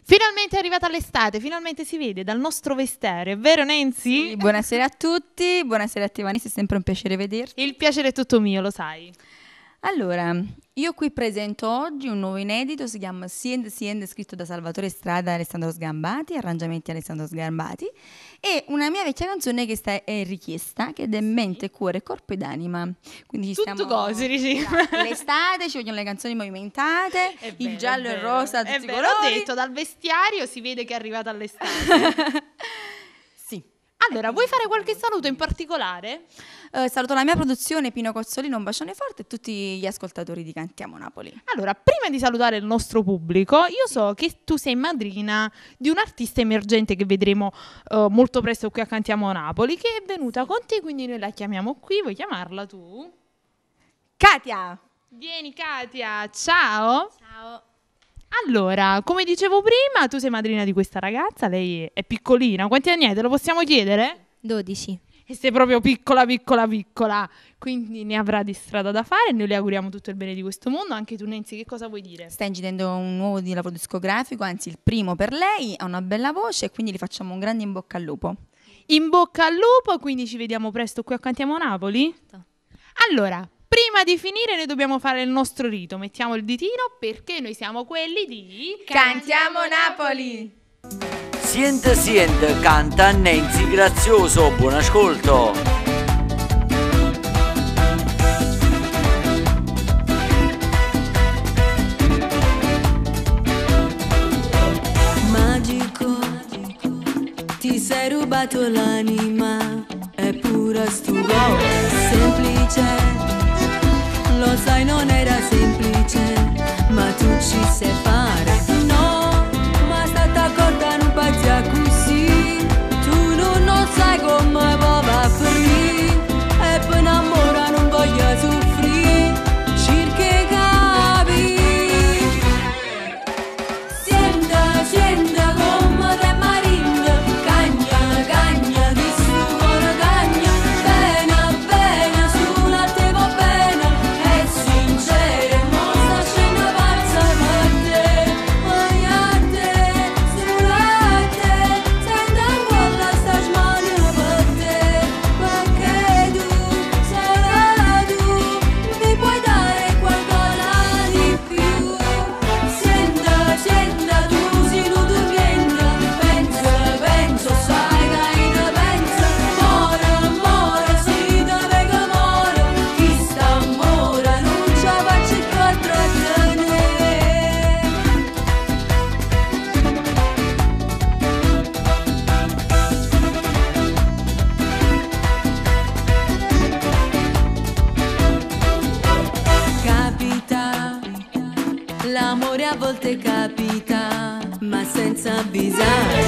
Finalmente è arrivata l'estate, finalmente si vede dal nostro vestiario, è vero Nancy? Sì, buonasera a tutti, buonasera a te Vanessa, è sempre un piacere vederti. Il piacere è tutto mio, lo sai. Allora, io qui presento oggi un nuovo inedito, si chiama Siende, scritto da Salvatore Strada e Alessandro Sgambati, arrangiamenti Alessandro Sgambati, e una mia vecchia canzone che è richiesta, che è Mente, Cuore, Corpo ed Anima. Quindi Tutto cose, dici. L'estate, ci vogliono le canzoni movimentate, È il vero, giallo e il rosa, tutti i vero, colori. ho detto, dal vestiario si vede che è arrivata l'estate. Sì. Allora, vuoi fare qualche saluto in particolare? Saluto la mia produzione, Pino Cozzolino, un bacione forte e tutti gli ascoltatori di Cantiamo Napoli. Allora, prima di salutare il nostro pubblico, io so che tu sei madrina di un'artista emergente che vedremo molto presto qui a Cantiamo Napoli, che è venuta con te, quindi noi la chiamiamo qui. Vuoi chiamarla tu? Katia! Vieni Katia, ciao! Ciao. Allora, come dicevo prima, tu sei madrina di questa ragazza, lei è piccolina. Quanti anni hai? Te lo possiamo chiedere? 12. E sei proprio piccola, quindi ne avrà di strada da fare e noi le auguriamo tutto il bene di questo mondo. Anche tu Nancy, che cosa vuoi dire? Sta incidendo un nuovo di lavoro discografico, anzi il primo per lei, ha una bella voce e quindi gli facciamo un grande in bocca al lupo. In bocca al lupo, quindi ci vediamo presto qui a Cantiamo Napoli? Allora, prima di finire noi dobbiamo fare il nostro rito, mettiamo il ditino perché noi siamo quelli di... Cantiamo Napoli! Siente, canta Nancy Grazioso, buon ascolto. Magico, ti sei rubato l'anima, è pura stupido. Semplice, lo sai non era semplice, ma tu ci sai fare. No, ma stata corta non pazia così, tu non sai come va a finire, e poi innamora non voglio soffrire, cerca capire. Siente come te marinda, cagna, di suona cagna, bene, sulla te va bene, è sincera, non sta scena pazza per te, sulla te, senta quella sta smania per te, perché tu, solo tu, mi puoi dare qualcosa di più. Senta, tu si non tu niente, pensa, sai che ne pensa, more, si deve che more, chi sta amore non ci faccio più trattenere. Capita, l'amore a volte capita, ma senza avvisare.